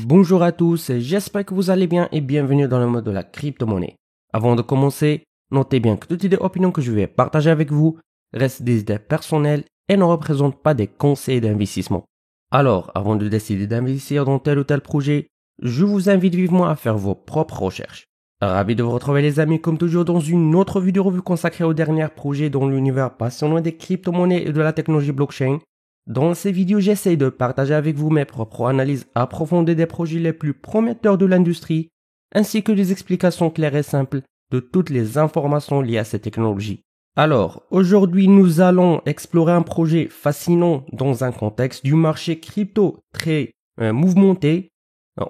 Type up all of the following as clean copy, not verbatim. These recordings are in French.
Bonjour à tous, j'espère que vous allez bien et bienvenue dans le mode de la crypto-monnaie. Avant de commencer, notez bien que toutes les opinions que je vais partager avec vous restent des idées personnelles et ne représentent pas des conseils d'investissement. Alors, avant de décider d'investir dans tel ou tel projet, je vous invite vivement à faire vos propres recherches. Ravi de vous retrouver les amis comme toujours dans une autre vidéo revue consacrée aux derniers projets dans l'univers passionnant des crypto-monnaies et de la technologie blockchain. Dans ces vidéos, j'essaie de partager avec vous mes propres analyses approfondies des projets les plus prometteurs de l'industrie, ainsi que des explications claires et simples de toutes les informations liées à ces technologies. Alors, aujourd'hui, nous allons explorer un projet fascinant dans un contexte du marché crypto très mouvementé.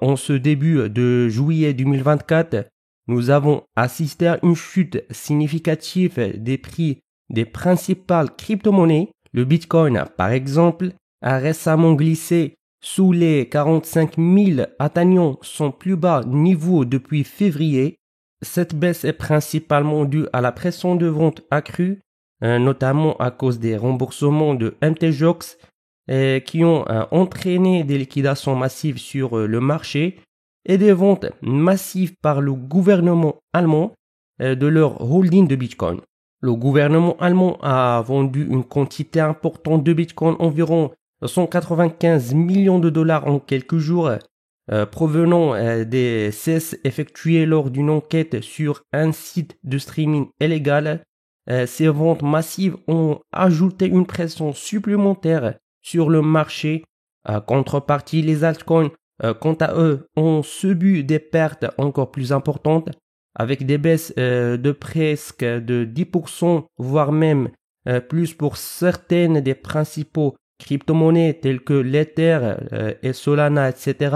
En ce début de juillet 2024, nous avons assisté à une chute significative des prix des principales crypto-monnaies. Le Bitcoin, par exemple, a récemment glissé sous les 45 000, atteignant son plus bas niveau depuis février. Cette baisse est principalement due à la pression de vente accrue, notamment à cause des remboursements de MTGOX qui ont entraîné des liquidations massives sur le marché et des ventes massives par le gouvernement allemand de leur holding de Bitcoin. Le gouvernement allemand a vendu une quantité importante de Bitcoin, environ 195 millions de dollars en quelques jours, provenant des cesses effectuées lors d'une enquête sur un site de streaming illégal. Ces ventes massives ont ajouté une pression supplémentaire sur le marché. Contrepartie, les altcoins, quant à eux, ont subi des pertes encore plus importantes, avec des baisses de presque de 10%, voire même plus pour certaines des principaux crypto-monnaies telles que l'Ether et Solana, etc.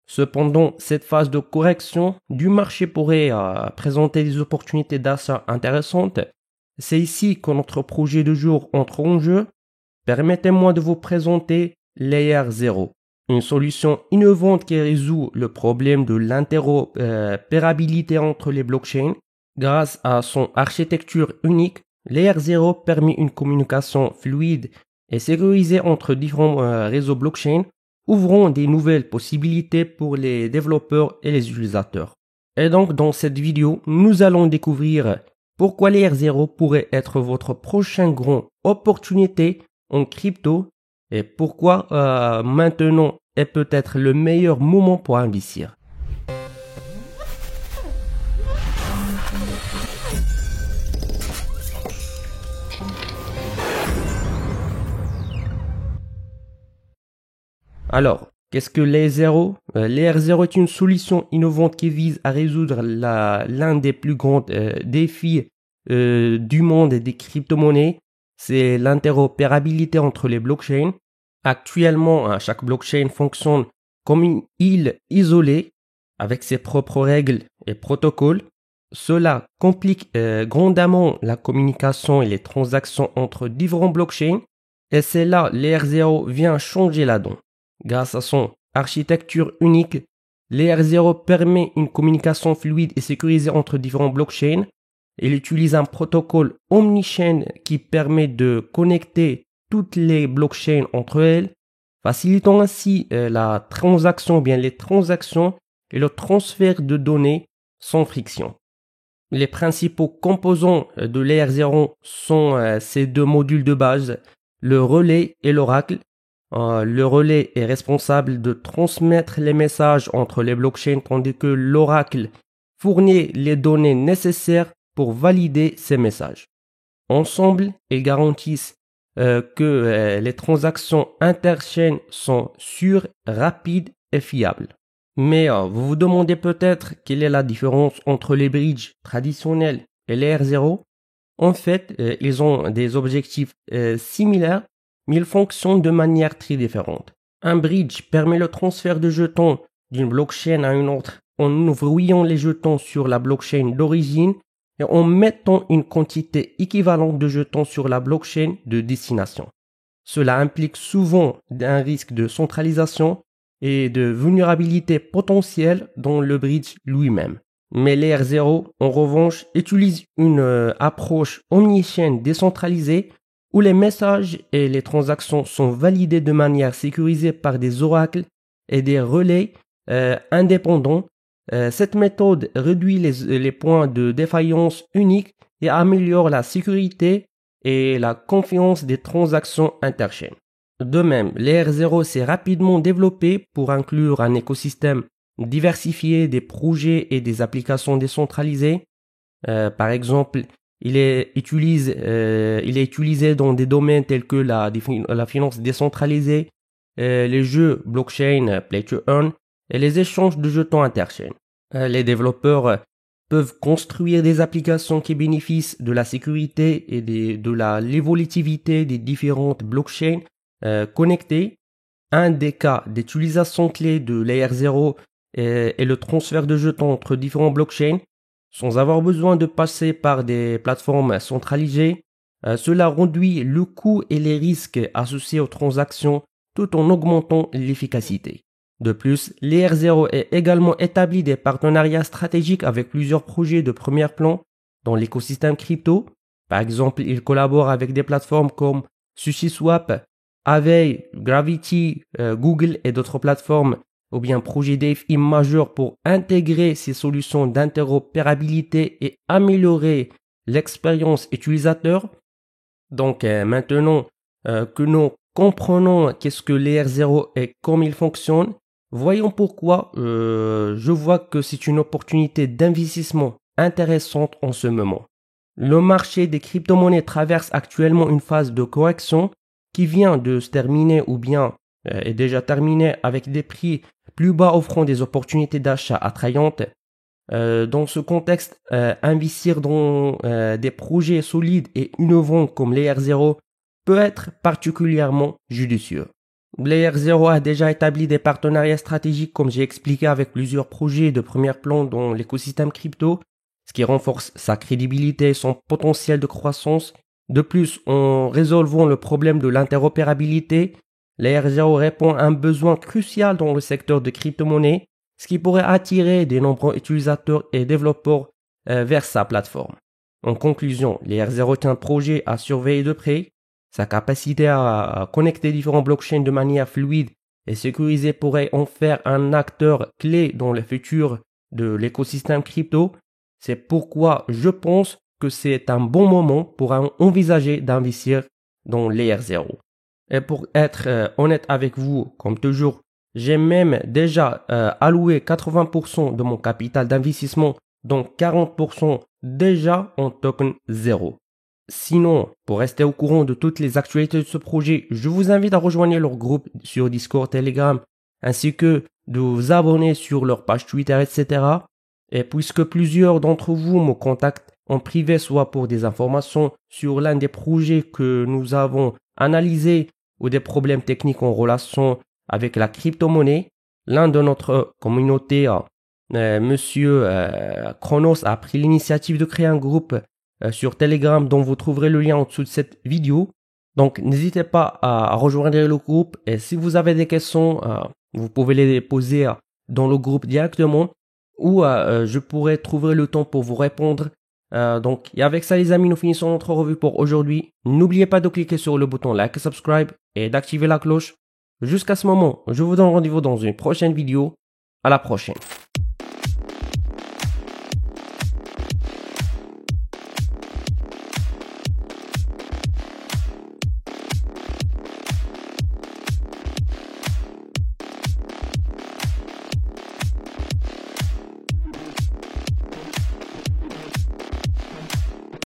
Cependant, cette phase de correction du marché pourrait présenter des opportunités d'achat intéressantes. C'est ici que notre projet de jour entre en jeu. Permettez-moi de vous présenter Layer 0. Une solution innovante qui résout le problème de l'interopérabilité entre les blockchains. Grâce à son architecture unique, Layer 0 permet une communication fluide et sécurisée entre différents réseaux blockchain, ouvrant des nouvelles possibilités pour les développeurs et les utilisateurs. Et donc, dans cette vidéo, nous allons découvrir pourquoi Layer 0 pourrait être votre prochaine grande opportunité en crypto et pourquoi maintenant est peut-être le meilleur moment pour investir. Alors, qu'est-ce que Layer 0 ? Layer 0 est une solution innovante qui vise à résoudre l'un des plus grands défis du monde des crypto-monnaies. C'est l'interopérabilité entre les blockchains. Actuellement, chaque blockchain fonctionne comme une île isolée avec ses propres règles et protocoles. Cela complique grandement la communication et les transactions entre différents blockchains. Et c'est là Layer 0 vient changer la donne. Grâce à son architecture unique, Layer 0 permet une communication fluide et sécurisée entre différents blockchains. Il utilise un protocole omnichain qui permet de connecter toutes les blockchains entre elles, facilitant ainsi la transaction, les transactions et le transfert de données sans friction. Les principaux composants de Layer 0 sont ces deux modules de base, le relais et l'oracle. Le relais est responsable de transmettre les messages entre les blockchains, tandis que l'oracle fournit les données nécessaires pour valider ces messages. Ensemble, ils garantissent que les transactions interchain sont sûres, rapides et fiables. Mais vous vous demandez peut-être quelle est la différence entre les bridges traditionnels et Layer 0. En fait, ils ont des objectifs similaires, mais ils fonctionnent de manière très différente. Un bridge permet le transfert de jetons d'une blockchain à une autre en envoyant les jetons sur la blockchain d'origine et en mettant une quantité équivalente de jetons sur la blockchain de destination. Cela implique souvent un risque de centralisation et de vulnérabilité potentielle dans le bridge lui-même. Mais Layer 0, en revanche, utilise une approche omnichain décentralisée où les messages et les transactions sont validés de manière sécurisée par des oracles et des relais indépendants. Cette méthode réduit les points de défaillance uniques et améliore la sécurité et la confiance des transactions interchaînes. De même, Layer0 s'est rapidement développé pour inclure un écosystème diversifié des projets et des applications décentralisées. Par exemple, il est utilisé dans des domaines tels que la finance décentralisée, les jeux blockchain Play to Earn et les échanges de jetons interchaînes. Les développeurs peuvent construire des applications qui bénéficient de la sécurité et de l'évolutivité des différentes blockchains connectées. Un des cas d'utilisation clé de Layer0 est le transfert de jetons entre différents blockchains sans avoir besoin de passer par des plateformes centralisées. Cela réduit le coût et les risques associés aux transactions tout en augmentant l'efficacité. De plus, Layer0 est également établi des partenariats stratégiques avec plusieurs projets de premier plan dans l'écosystème crypto. Par exemple, il collabore avec des plateformes comme SushiSwap, Aave, Gravity, Google et d'autres plateformes ou bien projets DeFi majeurs pour intégrer ces solutions d'interopérabilité et améliorer l'expérience utilisateur. Donc maintenant que nous comprenons qu'est-ce que Layer0 et comment il fonctionne, voyons pourquoi je vois que c'est une opportunité d'investissement intéressante en ce moment. Le marché des crypto-monnaies traverse actuellement une phase de correction qui vient de se terminer ou bien est déjà terminée avec des prix plus bas offrant des opportunités d'achat attrayantes. Dans ce contexte, investir dans des projets solides et innovants comme Layer0 peut être particulièrement judicieux. Layer0 a déjà établi des partenariats stratégiques comme j'ai expliqué avec plusieurs projets de premier plan dans l'écosystème crypto, ce qui renforce sa crédibilité et son potentiel de croissance. De plus, en résolvant le problème de l'interopérabilité, Layer0 répond à un besoin crucial dans le secteur de crypto-monnaies, ce qui pourrait attirer de nombreux utilisateurs et développeurs vers sa plateforme. En conclusion, Layer0 est un projet à surveiller de près. Sa capacité à connecter différents blockchains de manière fluide et sécurisée pourrait en faire un acteur clé dans le futur de l'écosystème crypto. C'est pourquoi je pense que c'est un bon moment pour envisager d'investir dans Layer0. Et pour être honnête avec vous, comme toujours, j'ai même déjà alloué 80% de mon capital d'investissement, donc 40% déjà en token 0. Sinon, pour rester au courant de toutes les actualités de ce projet, je vous invite à rejoindre leur groupe sur Discord, Telegram, ainsi que de vous abonner sur leur page Twitter, etc. Et puisque plusieurs d'entre vous me contactent en privé, soit pour des informations sur l'un des projets que nous avons analysés ou des problèmes techniques en relation avec la crypto-monnaie, l'un de notre communauté, Monsieur Chronos, a pris l'initiative de créer un groupe sur Telegram dont vous trouverez le lien en dessous de cette vidéo. Donc n'hésitez pas à rejoindre le groupe et si vous avez des questions, vous pouvez les poser dans le groupe directement ou je pourrai trouver le temps pour vous répondre. Donc et avec ça les amis, nous finissons notre revue pour aujourd'hui. N'oubliez pas de cliquer sur le bouton like et subscribe et d'activer la cloche. Jusqu'à ce moment, je vous donne rendez-vous dans une prochaine vidéo. À la prochaine.